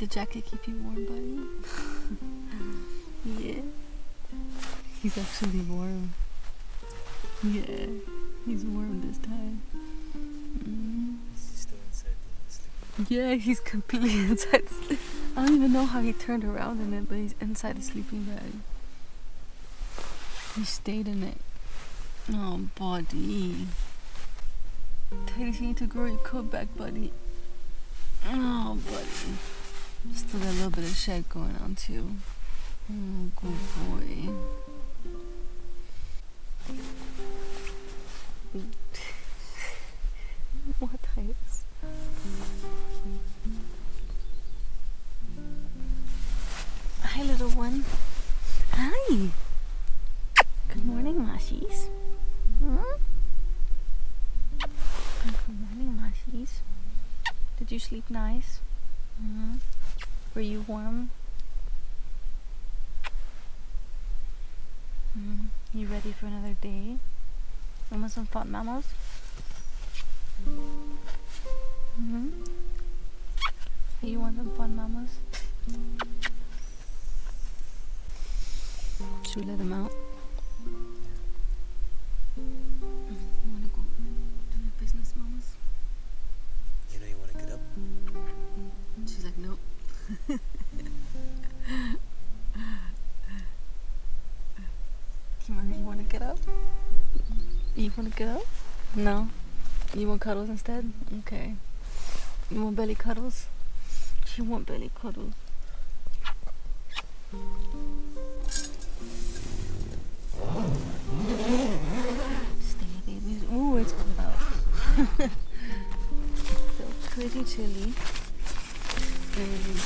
the jacket keep you warm, buddy? Yeah. He's actually warm. Yeah, he's warm this time. Is he still inside the sleeping? Yeah, he's completely inside the sleep. I don't even know how he turned around in it, but he's inside the sleeping bag. He stayed in it. Oh, buddy. Titus, you need to grow your coat back, buddy. Oh, buddy. Still got a little bit of shed going on, too. Oh, good boy. What, Titus? Hi, little one. Hi. Good morning, Mashies. Good morning, Mashies. Did you sleep nice? Were you warm? You ready for another day? Want some fun, mammals? You want some fun, mammals? Should we let them out? You wanna go do your business, mamas? You know you want to get up? She's like, nope. You want to get up? You want to get up? No? You want cuddles instead? Okay. You want belly cuddles? You want belly cuddles. Stay, babies. Ooh, it's cold out. So pretty chilly. And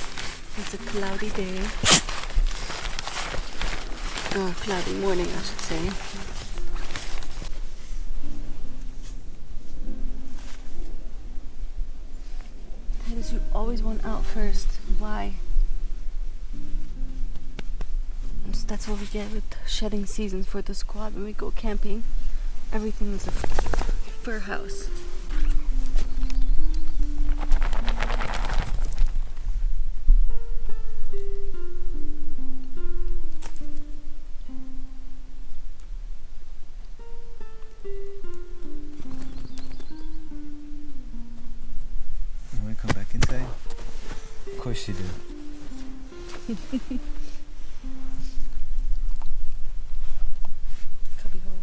it's a cloudy day. Oh, cloudy morning, I should say. Titus, you always want out first. Why? That's what we get with shedding seasons for the squad when we go camping. Everything is a fur house. You want to come back inside? Of course you do. Cubby hole.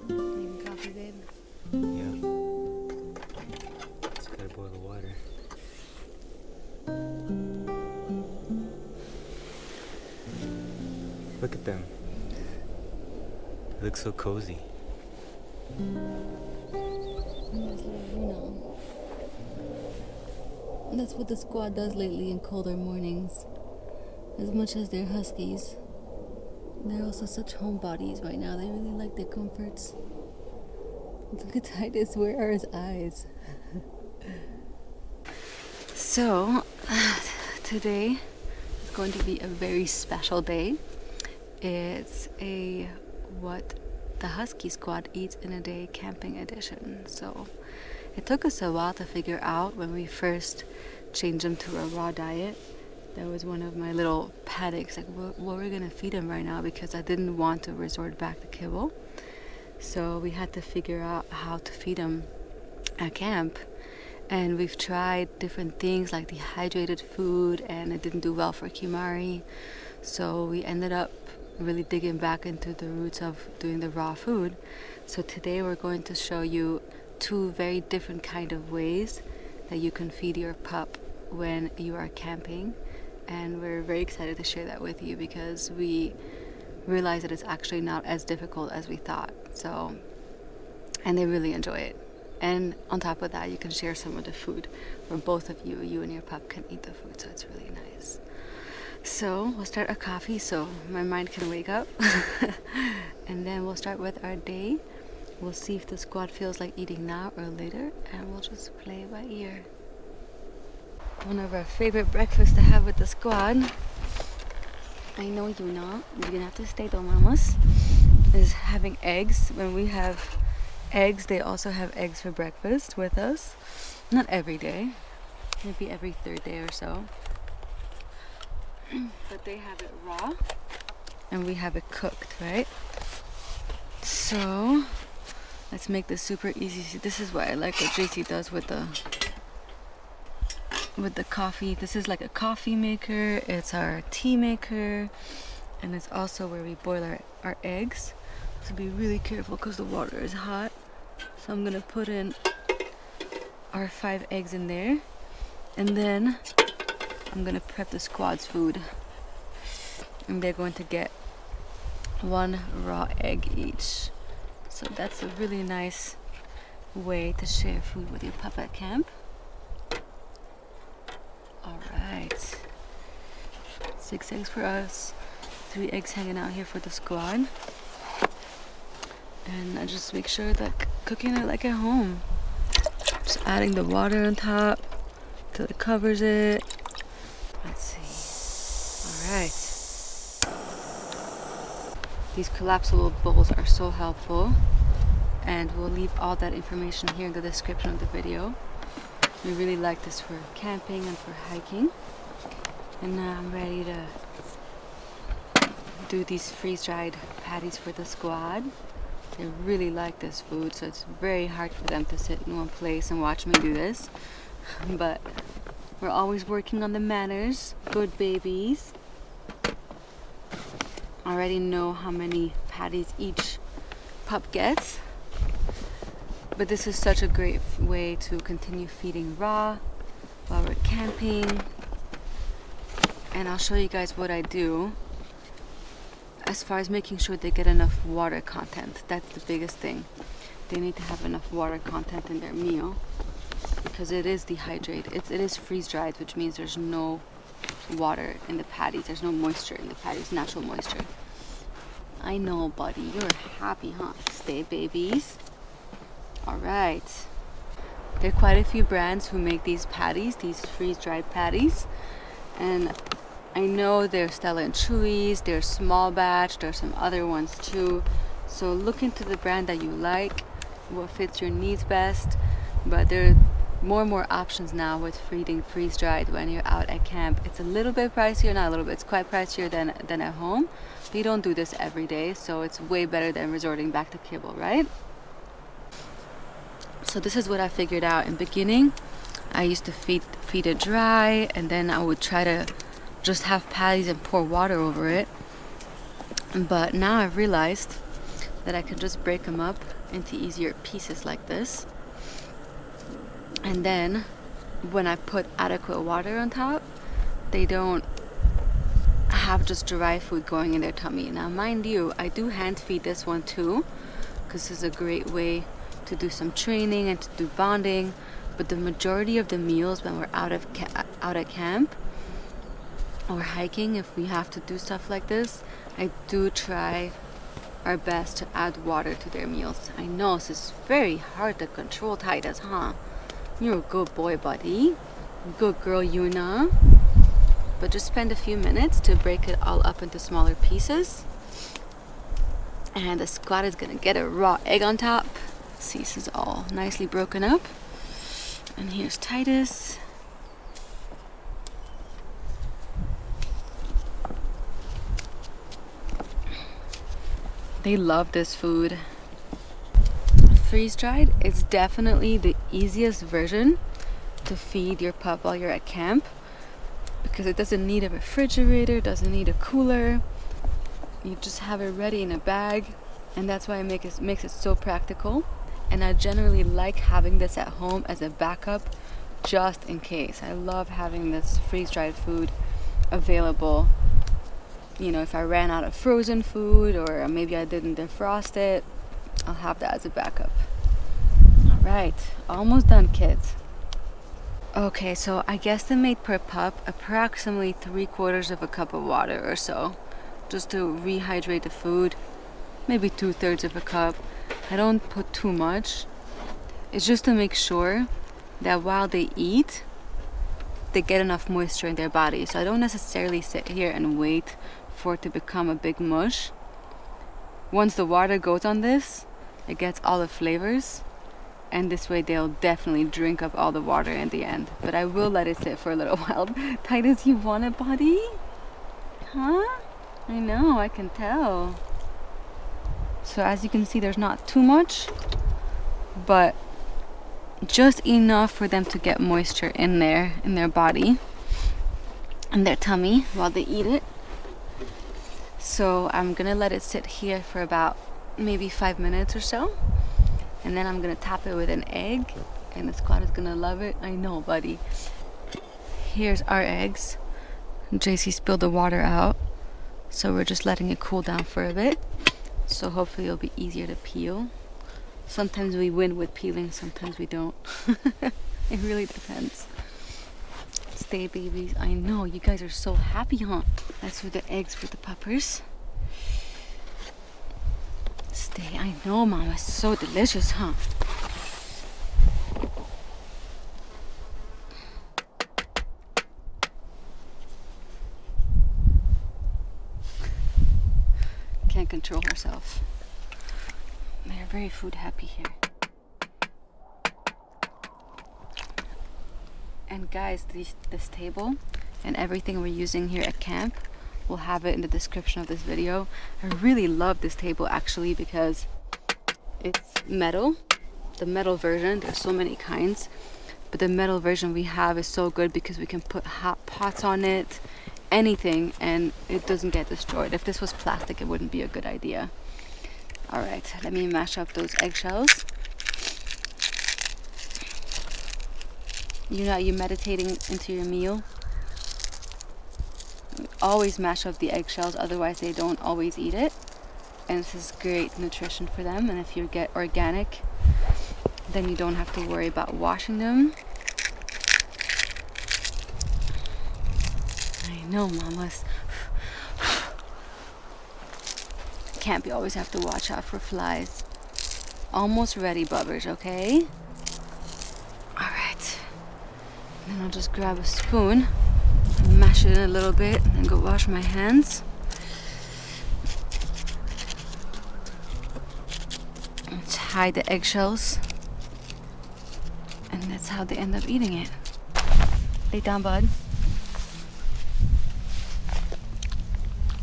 Making coffee, babe. Yeah. Just gotta boil the water. Look at them. They look so cozy. That's what the squad does lately in colder mornings. As much as they're huskies, they're also such homebodies right now. They really like their comforts. Look at Titus, where are his eyes? So, today is going to be a very special day. It's a what the Husky Squad eats in a day camping edition. So it took us a while to figure out when we first changed them to a raw diet. That was one of my little panics, like what we're gonna feed him right now, because I didn't want to resort back to kibble. So we had to figure out how to feed him at camp. And we've tried different things like dehydrated food, and it didn't do well for Kimari. So we ended up really digging back into the roots of doing the raw food. So today we're going to show you two very different kind of ways that you can feed your pup when you are camping. And we're very excited to share that with you because we realize that it's actually not as difficult as we thought. So, and they really enjoy it. And on top of that, you can share some of the food where both of you and your pup can eat the food. So it's really nice. So we'll start our coffee so my mind can wake up. And then we'll start with our day. We'll see if the squad feels like eating now or later, and we'll just play by ear. One of our favorite breakfasts to have with the squad I know you know. You're gonna have to stay though, mamas. Is having eggs. When we have eggs, they also have eggs for breakfast with us. Not every day, maybe every third day or so. But they have it raw and we have it cooked, right? So let's make this super easy. This is what I like what JC does with the coffee. This is like a coffee maker, it's our tea maker, and it's also where we boil our eggs. So be really careful because the water is hot. So I'm gonna put in our 5 eggs in there, and then I'm gonna prep the squad's food, and they're going to get 1 raw egg each. So that's a really nice way to share food with your pup at camp. All right, 6 eggs for us, 3 eggs hanging out here for the squad. And I just make sure that cooking it like at home. Just adding the water on top till it covers it. Let's see. All right. These collapsible bowls are so helpful, and we'll leave all that information here in the description of the video. We really like this for camping and for hiking. And now I'm ready to do these freeze-dried patties for the squad. They really like this food, so it's very hard for them to sit in one place and watch me do this. But we're always working on the manners. Good babies. I already know how many patties each pup gets. But this is such a great way to continue feeding raw while we're camping. And I'll show you guys what I do as far as making sure they get enough water content. That's the biggest thing. They need to have enough water content in their meal because it is dehydrated. It is freeze-dried, which means there's no water in the patties. There's no moisture in the patties, natural moisture. I know, buddy. You're happy, huh? Stay, babies. All right. There are quite a few brands who make these patties, these freeze-dried patties. And I know there's Stella and Chewy's, there's Small Batch, there's some other ones too. So look into the brand that you like, what fits your needs best. But there are more and more options now with feeding freeze-dried when you're out at camp. It's a little bit pricier, not a little bit, it's quite pricier than at home. But you don't do this every day, so it's way better than resorting back to kibble, right? So this is what I figured out. In the beginning, I used to feed it dry, and then I would try to just have patties and pour water over it. But now I've realized that I can just break them up into easier pieces like this. And then when I put adequate water on top, they don't have just dry food going in their tummy. Now mind you, I do hand feed this one too, because this is a great way to do some training and to do bonding. But the majority of the meals when we're out at camp or hiking, if we have to do stuff like this, I do try our best to add water to their meals. I know this is very hard to control, Titus, huh? You're a good boy, buddy. Good girl, Yuna. But just spend a few minutes to break it all up into smaller pieces. And the squad is gonna get a raw egg on top. See, this is all nicely broken up. And here's Titus. They love this food. Freeze-dried is definitely the easiest version to feed your pup while you're at camp because it doesn't need a refrigerator, doesn't need a cooler. You just have it ready in a bag, and that's why it makes it so practical. And I generally like having this at home as a backup just in case. I love having this freeze-dried food available. You know, if I ran out of frozen food or maybe I didn't defrost it, I'll have that as a backup. All right, almost done, kids. Okay, so I guesstimate per pup approximately 3/4 of a cup of water or so, just to rehydrate the food. Maybe 2/3 of a cup. I don't put too much. It's just to make sure that while they eat, they get enough moisture in their body. So I don't necessarily sit here and wait for it to become a big mush. Once the water goes on this, it gets all the flavors, and this way they'll definitely drink up all the water in the end. But I will let it sit for a little while. Titus, you want it, buddy? Huh? I know, I can tell. So as you can see, there's not too much, but just enough for them to get moisture in their body, in their tummy while they eat it. So I'm gonna let it sit here for about maybe 5 minutes or so, and then I'm gonna tap it with an egg, and the squad is gonna love it. I know, buddy. Here's our eggs. JC spilled the water out, so we're just letting it cool down for a bit, so hopefully it'll be easier to peel. Sometimes we win with peeling, sometimes we don't. It really depends. Stay, babies. I know, you guys are so happy, huh? That's for the eggs for the puppers. Stay. I know, Mama. It's so delicious, huh? Can't control herself. They're very food happy here. And guys, this table and everything we're using here at camp, we'll have it in the description of this video. I really love this table actually because it's metal, the metal version. There's so many kinds, but the metal version we have is so good because we can put hot pots on it, anything, and it doesn't get destroyed. If this was plastic, it wouldn't be a good idea. All right, let me mash up those eggshells. You're meditating into your meal. Always mash up the eggshells, otherwise they don't always eat it. And this is great nutrition for them. And if you get organic, then you don't have to worry about washing them. I know, mamas. Can't be always have to watch out for flies. Almost ready, bubbers, okay? Alright. Then I'll just grab a spoon, mash it in a little bit, and then go wash my hands. Let's hide the eggshells. And that's how they end up eating it. Lay down, bud.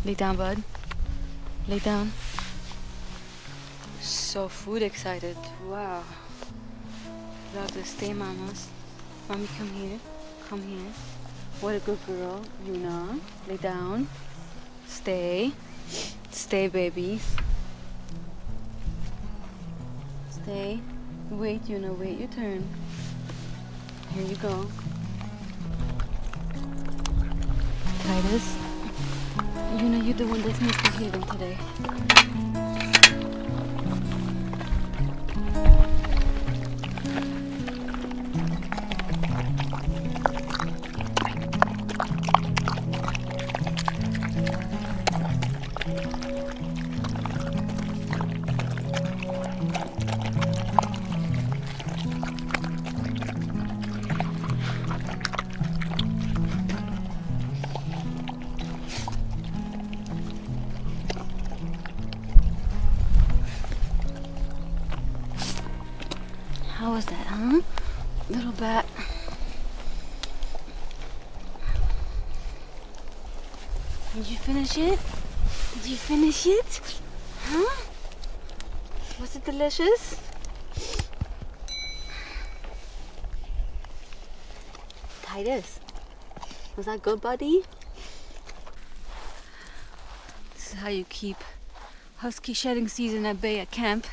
Lay down, bud. Lay down. So food excited. Wow. Love this. Stay, mamas. Mommy, come here. Come here. What a good girl. Yuna. Lay down. Stay. Stay, babies. Stay. Wait, Yuna. Wait your turn. Here you go. Titus. Yuna, you're the one that's misbehaving today. How was that, huh? Little bat. Did you finish it? Did you finish it? Huh? Was it delicious? Titus, was that good, buddy? This is how you keep husky shedding season at bay at camp.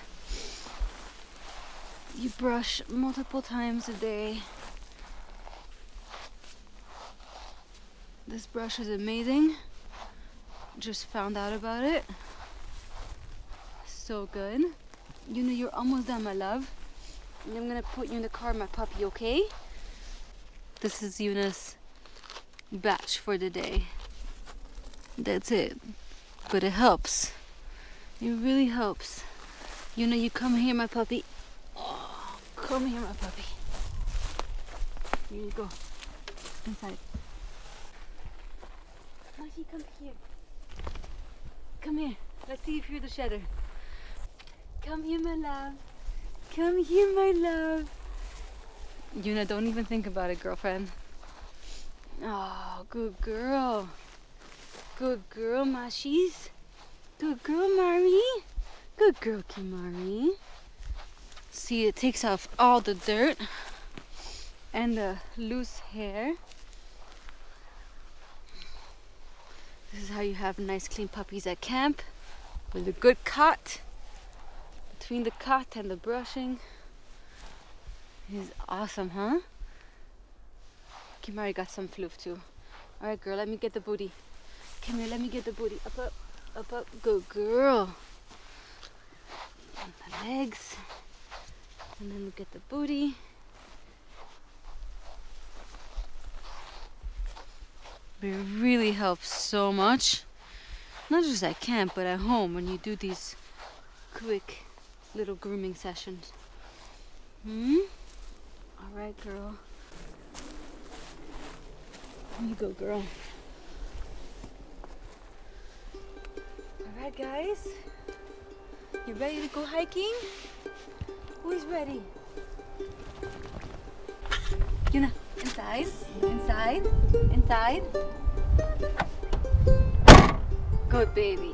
You brush multiple times a day. This brush is amazing. Just found out about it. So good. You know you're almost done, my love. And I'm gonna put you in the car, my puppy, okay? This is Yuna's batch for the day. That's it. But it helps. It really helps. You know, you come here, my puppy. Come here, my puppy. Here you go. Inside. Mushy, come here. come here. Let's see if you're the shedder. Come here, my love. Come here, my love. Yuna, don't even think about it, girlfriend. Oh, good girl. Good girl, Mashies. Good girl, Mari. Good girl, Kimari. See, it takes off all the dirt and the loose hair. This is how you have nice, clean puppies at camp, with a good cot. Between the cot and the brushing is awesome, huh? Kimari got some floof too. All right, girl, let me get the booty. Come here, let me get the booty. Up, up, up, up. Good girl. And the legs. And then we get the booty. But it really helps so much. Not just at camp, but at home when you do these quick little grooming sessions. All right, girl. Here you go, girl. All right, guys. You ready to go hiking? Who's ready? Yuna, inside, inside, inside. Good babies.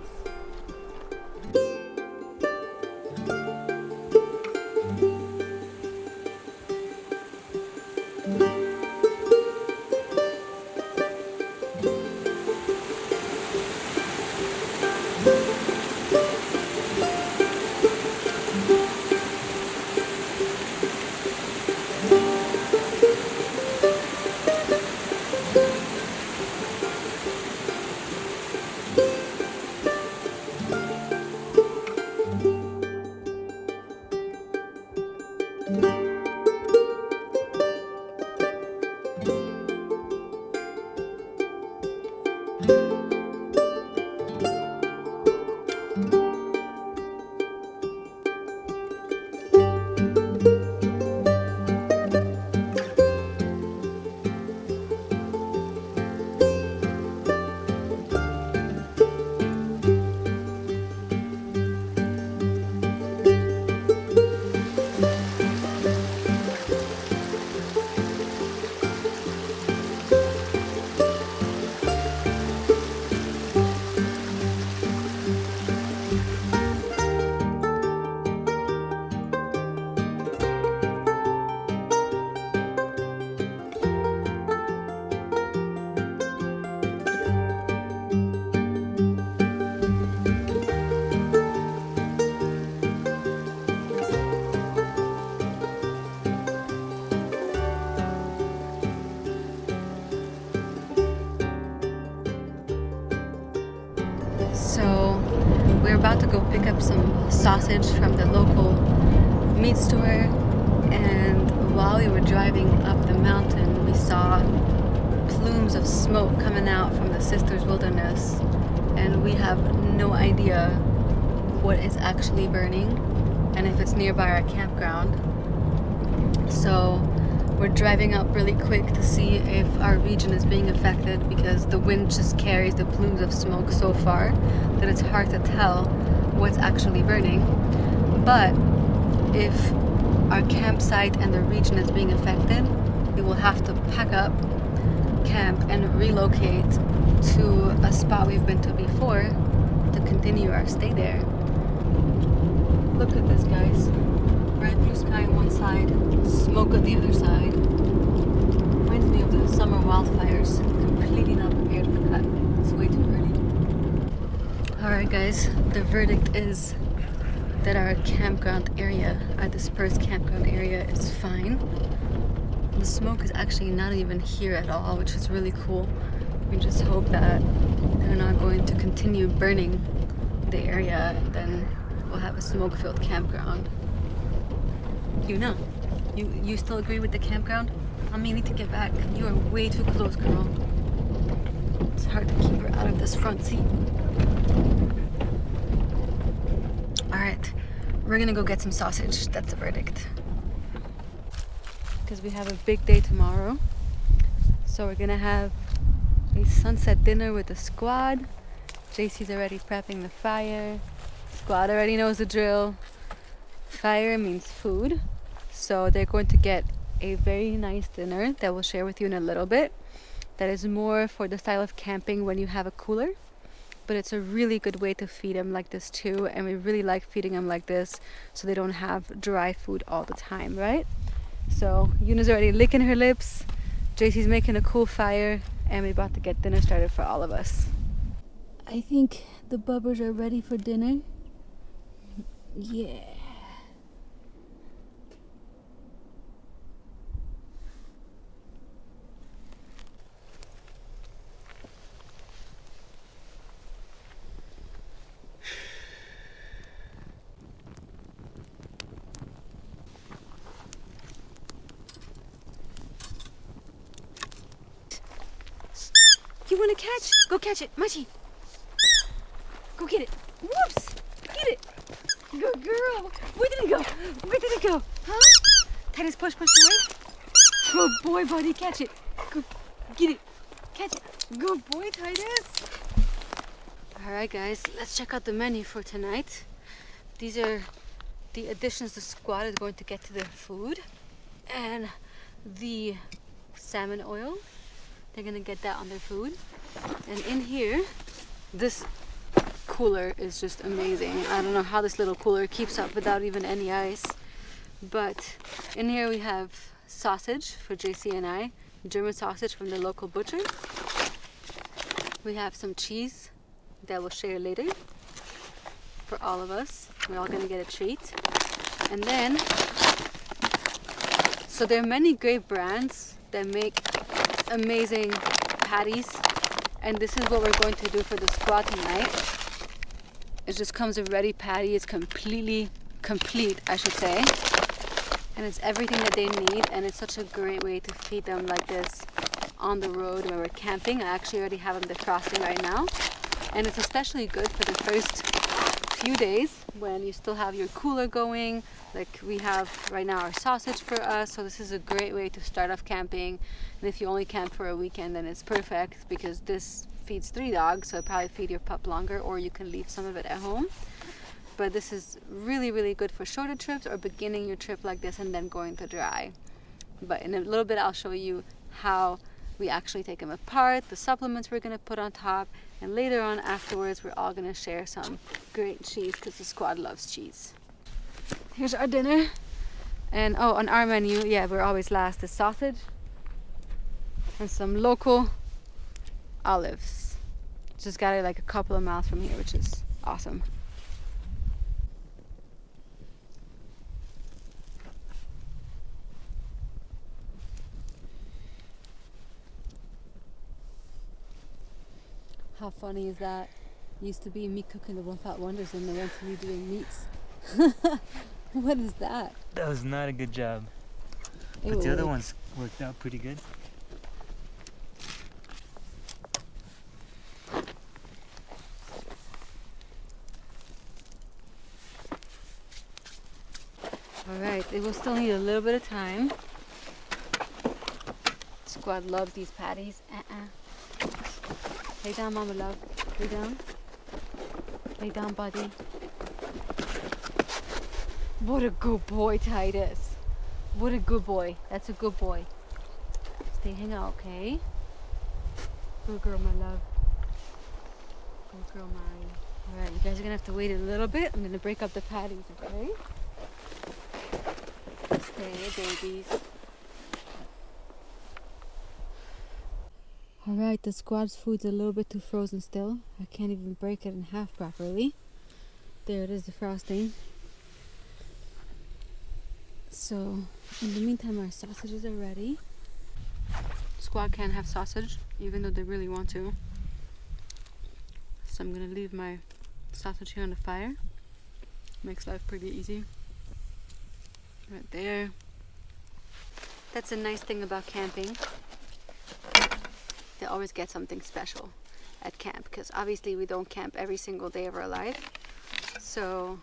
So we're about to go pick up some sausage from the local meat store, and while we were driving up the mountain we saw plumes of smoke coming out from the Sisters Wilderness, and we have no idea what is actually burning and if it's nearby our campground. So we're driving up really quick to see if our region is being affected, because the wind just carries the plumes of smoke so far that it's hard to tell what's actually burning. But if our campsite and the region is being affected, we will have to pack up camp and relocate to a spot we've been to before to continue our stay there. Look at this, guys. Bright blue sky on one side, smoke on the other side. Reminds me of the summer wildfires. Completely not prepared for that. It's way too early. Alright guys, the verdict is that our campground area, our dispersed campground area, is fine. The smoke is actually not even here at all, which is really cool. We just hope that they're not going to continue burning the area, and then we'll have a smoke-filled campground. You know, you still agree with the campground? I mean, you need to get back. You are way too close, girl. It's hard to keep her out of this front seat. Alright, we're gonna go get some sausage. That's the verdict. Because we have a big day tomorrow. So we're gonna have a sunset dinner with the squad. JC's already prepping the fire. Squad already knows the drill. Fire means food. So they're going to get a very nice dinner that we'll share with you in a little bit. That is more for the style of camping when you have a cooler. But it's a really good way to feed them like this too. And we really like feeding them like this so they don't have dry food all the time, right? So Yuna's already licking her lips. JC's making a cool fire. And we're about to get dinner started for all of us. I think the bubbers are ready for dinner. Yeah. You want to catch? Go catch it, Machi. Go get it. Whoops! Get it. Good girl. Where did it go? Where did it go? Huh? Titus, push away. Good boy, buddy. Catch it. Good. Get it. Catch it. Good boy, Titus. All right, guys. Let's check out the menu for tonight. These are the additions the squad is going to get to their food, and the salmon oil. They're gonna get that on their food. And in here, this cooler is just amazing. I don't know how this little cooler keeps up without even any ice. But in here we have sausage for JC and I, German sausage from the local butcher. We have some cheese that we'll share later for all of us. We're all gonna get a treat. And then, so there are many great brands that make amazing patties, and this is what we're going to do for the squad tonight. It just comes a ready patty. It's completely complete, I should say, and it's everything that they need, and it's such a great way to feed them like this on the road when we're camping. I actually already have them defrosting right now, and it's especially good for the first few days when you still have your cooler going, like we have right now our sausage for us. So this is a great way to start off camping. And if you only camp for a weekend, then it's perfect because this feeds 3 dogs, so probably feed your pup longer, or you can leave some of it at home. But this is really, really good for shorter trips or beginning your trip like this and then going to dry. But in a little bit I'll show you how we actually take them apart, the supplements we're going to put on top, and later on afterwards we're all going to share some great cheese because the squad loves cheese. Here's our dinner. And oh, on our menu, yeah, we're always last, the sausage and some local olives. Just got it like a couple of miles from here, which is awesome. How funny is that? Used to be me cooking the One Pot Wonders and they went to me doing meats. What is that? That was not a good job. But the other ones worked out pretty good. Alright, it will still need a little bit of time. Squad loves these patties. Lay down, mama love. Lay down. Lay down, buddy. What a good boy, Titus. What a good boy. That's a good boy. Stay hang out, okay? Good girl, my love. Good girl, Mari. Alright, you guys are gonna have to wait a little bit. I'm gonna break up the patties, okay? Stay, babies. Alright, the squad's food's a little bit too frozen still. I can't even break it in half properly. There it is, the frosting. So, in the meantime, our sausages are ready. Squad can't have sausage, even though they really want to. So I'm gonna leave my sausage here on the fire. Makes life pretty easy. Right there. That's a nice thing about camping. They always get something special at camp, because obviously we don't camp every single day of our life. So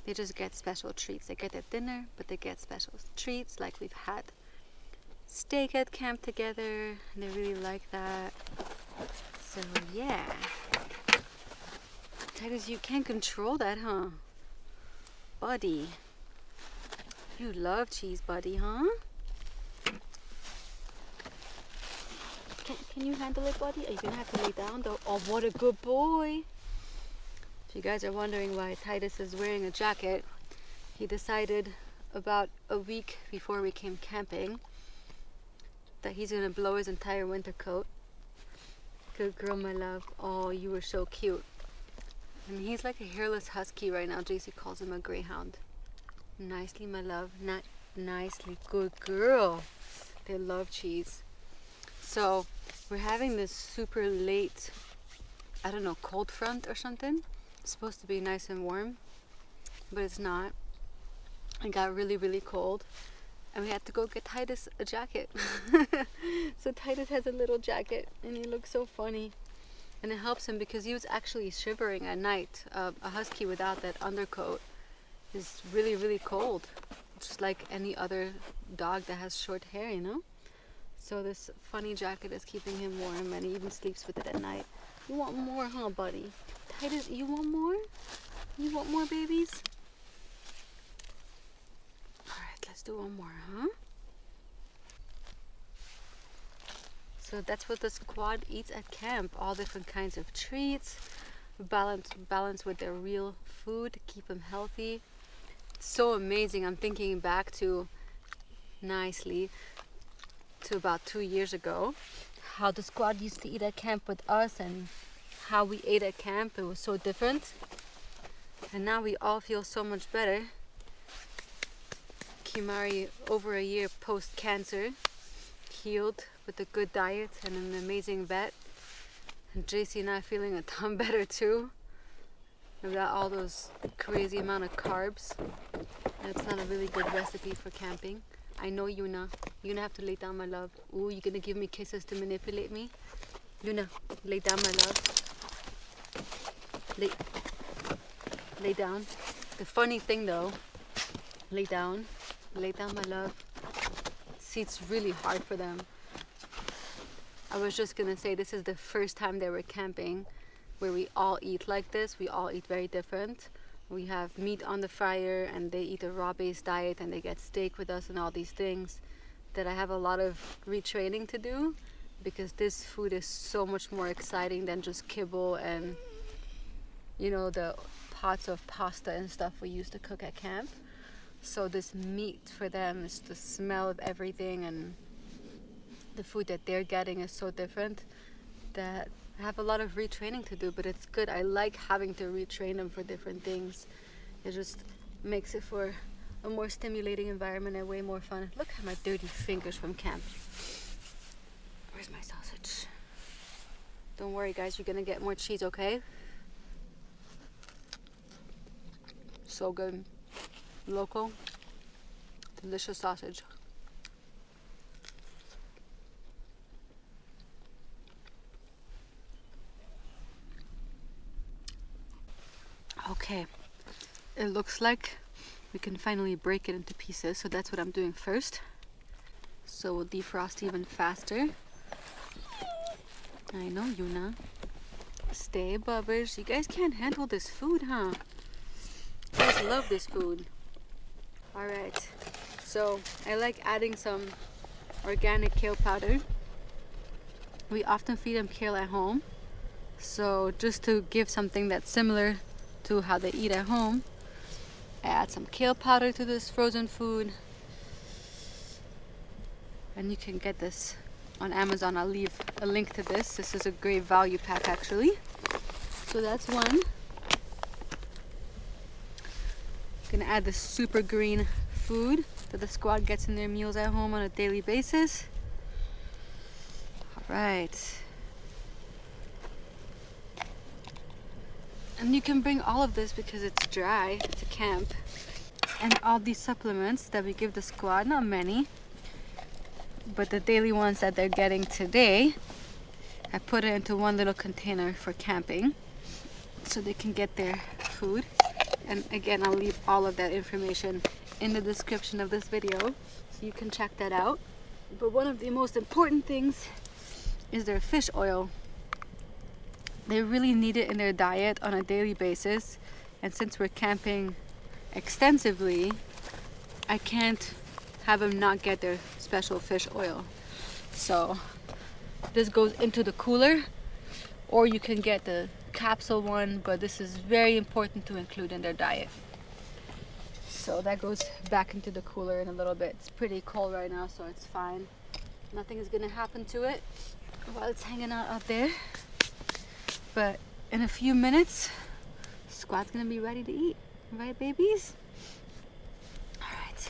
they just get special treats. They get their dinner, but they get special treats, like we've had steak at camp together, and they really like that. So yeah, Titus, you can't control that, huh? Buddy. You love cheese, buddy, huh? Can you handle it, buddy? Are you gonna have to lay down though? Oh, what a good boy. If you guys are wondering why Titus is wearing a jacket, he decided about a week before we came camping that he's gonna blow his entire winter coat. Good girl, my love. Oh, you were so cute. And he's like a hairless husky right now. JC calls him a greyhound. Nicely, my love. Not nicely. Good girl. They love cheese. So we're having this super late, I don't know, cold front or something. It's supposed to be nice and warm, but it's not. It got really, really cold, and we had to go get Titus a jacket. So Titus has a little jacket, and he looks so funny. And it helps him because he was actually shivering at night. A husky without that undercoat is really, really cold. Just like any other dog that has short hair, you know? So this funny jacket is keeping him warm, and he even sleeps with it at night. You want more, huh, buddy? Titus, you want more? You want more, babies? Alright, let's do one more, huh? So that's what the squad eats at camp. All different kinds of treats. Balance with their real food to keep them healthy. So amazing. I'm thinking back to about 2 years ago, how the squad used to eat at camp with us and how we ate at camp. It was so different, and now we all feel so much better. Kimari, over a year post cancer, healed with a good diet and an amazing vet, and JC and I feeling a ton better too, without all those crazy amount of carbs. And it's not a really good recipe for camping. I know, Yuna. You're gonna have to lay down, my love. Ooh, you're gonna give me kisses to manipulate me? Yuna, lay down, my love. Lay down. The funny thing though, lay down, my love. See, it's really hard for them. I was just gonna say, this is the first time they were camping where we all eat like this. We all eat very different. We have meat on the fire, and they eat a raw-based diet, and they get steak with us and all these things that I have a lot of retraining to do, because this food is so much more exciting than just kibble and, you know, the pots of pasta and stuff we used to cook at camp. So this meat for them is the smell of everything, and the food that they're getting is so different that I have a lot of retraining to do, but it's good. I like having to retrain them for different things. It just makes it for a more stimulating environment and way more fun. Look at my dirty fingers from camp. Where's my sausage? Don't worry, guys, you're gonna get more cheese, okay? So good. Local, delicious sausage. Okay, it looks like we can finally break it into pieces, so that's what I'm doing first. So we'll defrost even faster. I know, Yuna. Stay, bubbers. You guys can't handle this food, huh? You guys love this food. Alright, so I like adding some organic kale powder. We often feed them kale at home, so just to give something that's similar to how they eat at home, I add some kale powder to this frozen food. And you can get this on Amazon. I'll leave a link to this. This is a great value pack, actually. So that's one. Gonna add the super green food that the squad gets in their meals at home on a daily basis. All right. And you can bring all of this because it's dry to camp. And all these supplements that we give the squad, not many, but the daily ones that they're getting today, I put it into one little container for camping so they can get their food. And again, I'll leave all of that information in the description of this video so you can check that out. But one of the most important things is their fish oil. They really need it in their diet on a daily basis. And since we're camping extensively, I can't have them not get their special fish oil. So this goes into the cooler, or you can get the capsule one, but this is very important to include in their diet. So that goes back into the cooler in a little bit. It's pretty cold right now, so it's fine. Nothing is gonna happen to it while it's hanging out there. But in a few minutes, Squad's gonna be ready to eat. Right, babies? All right.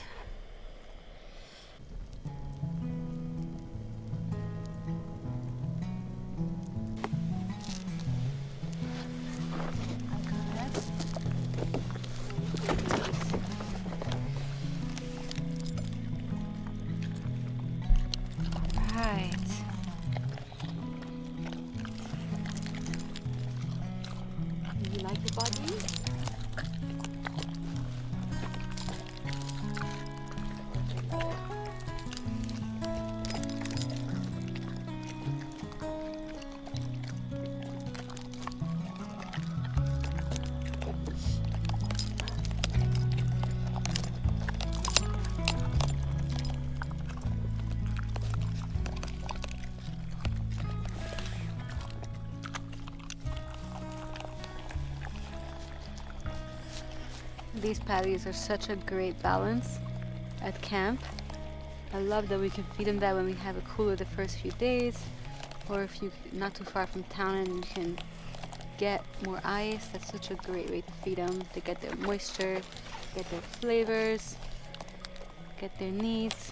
Right. You like the body? These patties are such a great balance at camp. I love that we can feed them that when we have a cooler the first few days, or if you're not too far from town and you can get more ice. That's such a great way to feed them, to get their moisture, get their flavors, get their needs.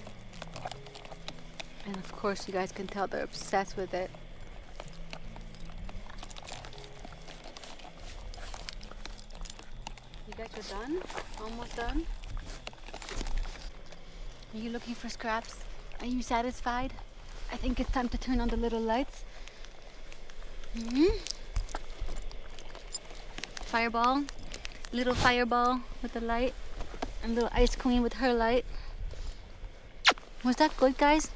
And of course you guys can tell they're obsessed with it. You guys are done? Almost done? Are you looking for scraps? Are you satisfied? I think it's time to turn on the little lights. Fireball, little fireball with the light, and little ice queen with her light. Was that good, guys?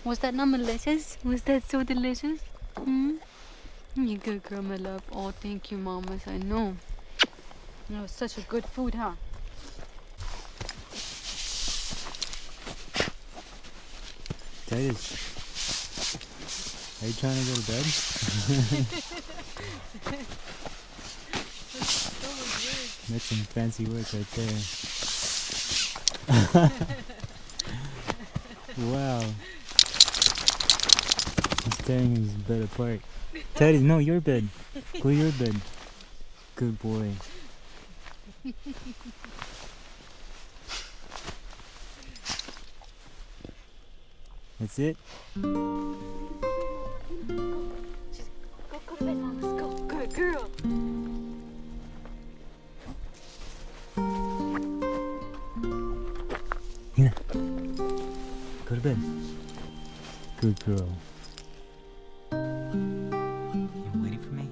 Was that not delicious? Was that so delicious? You good girl, my love. Oh, thank you, mamas. I know. That was such a good food, huh? Titus, are you trying to go to bed? That's some fancy work right there. Wow. He's tearing his bed apart. Titus, no, your bed. Go your bed. Good boy. That's it? Just go to bed, mamas. Go. Good girl. Hina, go to bed. Good girl. You waiting for me?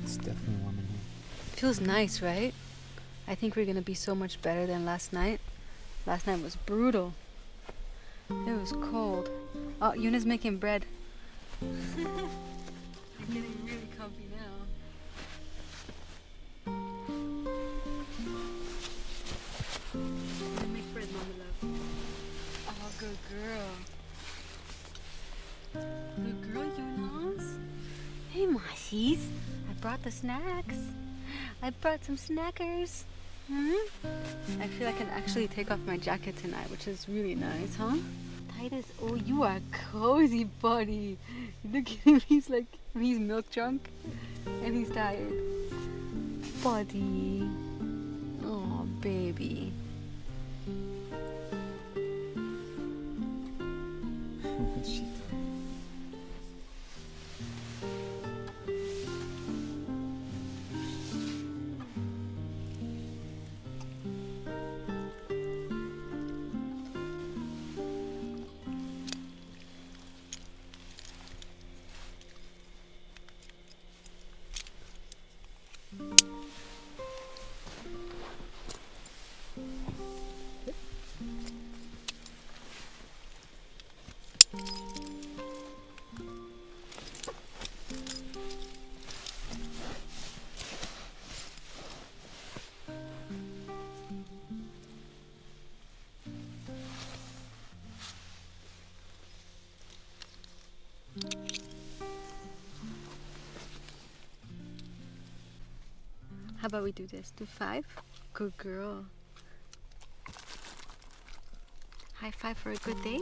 It's definitely warm in here. Feels nice, right? I think we're gonna be so much better than last night. Last night was brutal. It was cold. Oh, Yuna's making bread. You're getting really comfy now. Make bread, Mama love. Oh, good girl. Good girl, Yunas. Hey, Moshies. I brought the snacks. I brought some snackers. I feel I can actually take off my jacket tonight, which is really nice, huh? Titus, oh, you are cozy, buddy. Look at him, he's milk drunk and he's tired. Buddy. Oh, baby. What's she doing? about we do this? Do 5? Good girl. High five for a good day?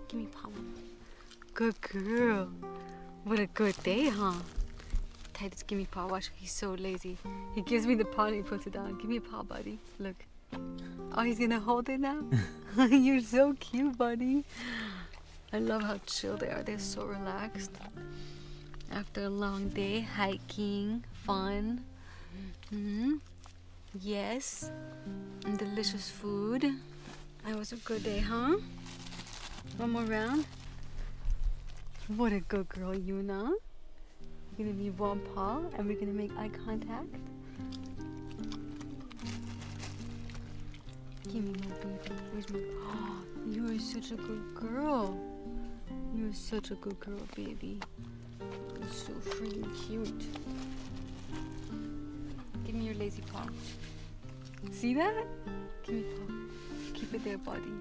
Give me paw. Good girl. What a good day, huh? Titus, give me paw. Watch, he's so lazy. He gives me the paw and he puts it down. Give me a paw, buddy. Look. Oh, he's gonna hold it now? You're so cute, buddy. I love how chill they are. They're so relaxed. After a long day, hiking, fun. Yes. And delicious food. That was a good day, huh? One more round. What a good girl, Yuna. You're gonna be one paw and we're gonna make eye contact. Give me my baby. Where's my... Oh, you are such a good girl. You are such a good girl, baby. You're so freaking cute. Give me your lazy paw. See that? Give me paw. Keep it there, buddy.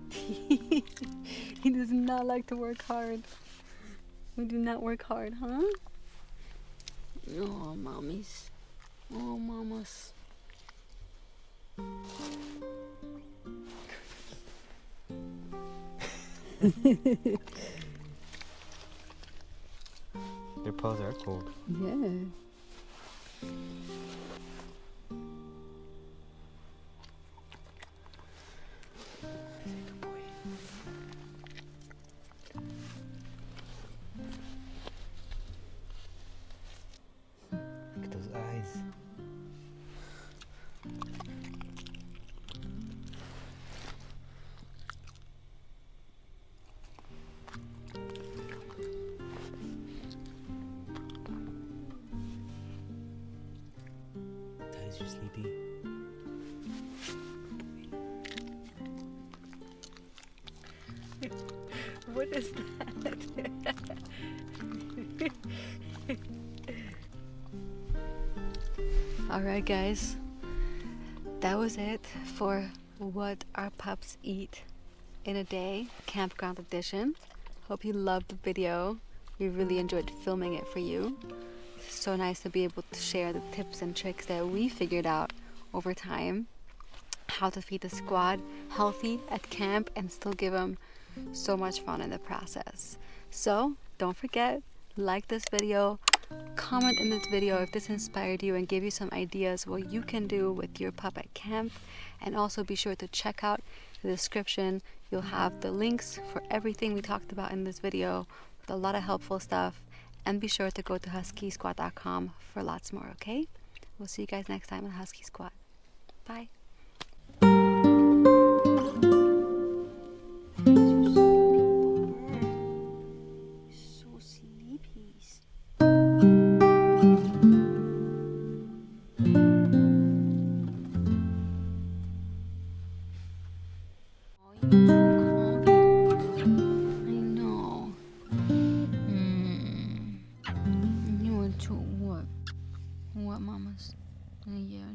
He does not like to work hard. We do not work hard, huh? Oh, mommies. Oh, mamas. Their paws are cold. Yeah. Good boy. Look at those eyes. Titus, you're sleepy. What is that? Alright guys, that was it for what our pups eat in a day, campground edition. Hope you loved the video. We really enjoyed filming it for you. It's so nice to be able to share the tips and tricks that we figured out over time. How to feed the squad healthy at camp and still give them so much fun in the process. So don't forget, like this video, comment in this video if this inspired you and gave you some ideas what you can do with your pup at camp. And also be sure to check out the description. You'll have the links for everything we talked about in this video with a lot of helpful stuff. And be sure to go to huskysquad.com for lots more, okay? We'll see you guys next time on Husky Squad. Bye. What, mamas? Yeah.